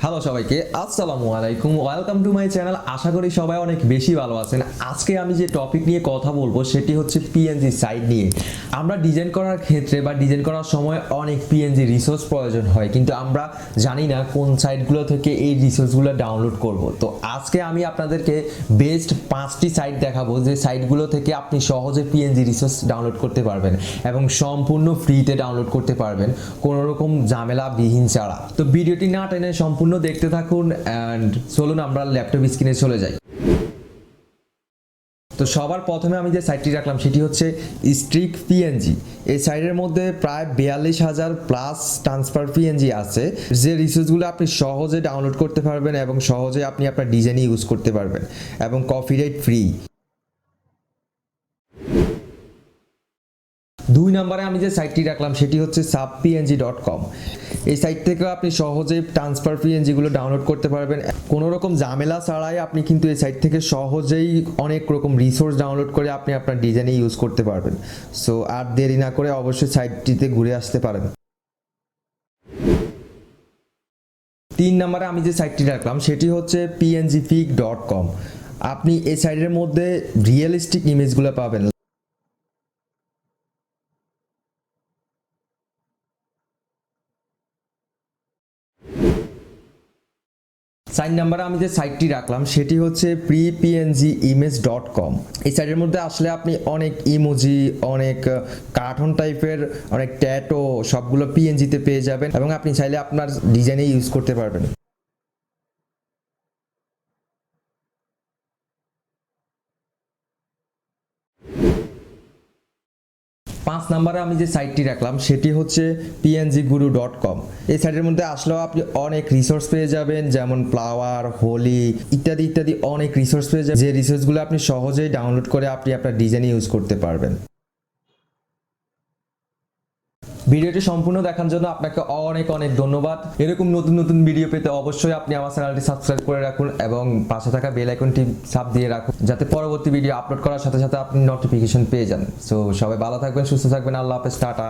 Hello সবাইকে, আসসালামু আলাইকুম। Welcome to my channel. আশা করি সবাই অনেক বেশি ভালো আছেন। আজকে আমি যে টপিক নিয়ে কথা বলবো সেটি হচ্ছে পিএনজি সাইট নিয়ে। আমরা ডিজাইন করার ক্ষেত্রে বা ডিজাইন করার সময় অনেক পিএনজি রিসোর্স প্রয়োজন হয়, কিন্তু আমরা জানি না কোন সাইটগুলো থেকে এই রিসোর্সগুলো ডাউনলোড করব। তো আজকে আমি আপনাদেরকে বেস্ট 5টি সাইট দেখাবো যে সাইটগুলো থেকে আপনি সহজে পিএনজি রিসোর্স ডাউনলোড করতে পারবেন এবং সম্পূর্ণ ফ্রিতে ডাউনলোড করতে পারবেন কোনো রকম ঝামেলাবিহীন ছাড়া। তো ভিডিওটি না টেনে সম্পূর্ণ দেখতে থাকুন এন্ড চলুন আমরা ল্যাপটপ স্ক্রিনে চলে যাই। তো সবার প্রথমে আমি যে সাইটটি রাখলাম সেটি হচ্ছে স্ট্রিক পিএনজি। এই সাইটের মধ্যে প্রায় 42,000 প্লাস ট্রান্সফার পিএনজি আছে, যে রিসোর্সগুলো আপনি সহজে ডাউনলোড করতে পারবেন এবং সহজে আপনি আপনার ডিজাইনে ইউজ করতে পারবেন এবং কপিরাইট ফ্রি। 2 নম্বরে আমি যে সাইটটি রাখলাম সেটি হচ্ছে subpng.com। এই সাইট থেকে আপনি সহজেই ট্রান্সফার পিএনজিগুলো ডাউনলোড করতে পারবেন কোনো রকম ঝামেলা ছাড়াই। আপনি কিন্তু এই সাইট থেকে সহজেই অনেক রকম রিসোর্স ডাউনলোড করে আপনি আপনার ডিজাইনে ইউজ করতে পারবেন। সো আর দেরি না করে অবশ্যই সাইটটিতে ঘুরে আসতে পারেন। 3 নম্বরে আমি যে সাইটটি রাখলাম সেটি হচ্ছে pngpic.com। আপনি এই সাইটের মধ্যে রিয়েলিস্টিক ইমেজগুলো পাবেন। 4 নম্বরে আমি যে সাইটটি রাখলাম সেটি হচ্ছে prepngimage.com। এই সাইটের মধ্যে আসলে আপনি অনেক ইমোজি, অনেক কার্টুন টাইপের, অনেক ট্যাটো সবগুলো পিএনজিতে পেয়ে যাবেন এবং আপনি চাইলে আপনার ডিজাইনে ইউজ করতে পারবেন। 5 নম্বরে আমি যে সাইটটি রাখলাম সেটি হচ্ছে pngguru.com। এই সাইটের মধ্যে আসলেও আপনি অনেক রিসোর্স পেয়ে যাবেন, যেমন ফ্লাওয়ার, হোলি ইত্যাদি ইত্যাদি অনেক রিসোর্স পেয়ে যাবেন, যে রিসোর্সগুলো আপনি সহজেই ডাউনলোড করে আপনি আপনার ডিজাইনে ইউজ করতে পারবেন। ভিডিওটি সম্পূর্ণ দেখার জন্য আপনাকে অনেক অনেক ধন্যবাদ। এরকম নতুন নতুন ভিডিও পেতে অবশ্যই আপনি আমার চ্যানেলটি সাবস্ক্রাইব করে রাখুন এবং পাশে থাকা বেল আইকনটি চাপ দিয়ে রাখুন, যাতে পরবর্তী ভিডিও আপলোড করার সাথে সাথে আপনি নোটিফিকেশন পেয়ে যান। সো সবাই ভালো থাকবেন, সুস্থ থাকবেন। আল্লাহ হাফেজ, টাটা।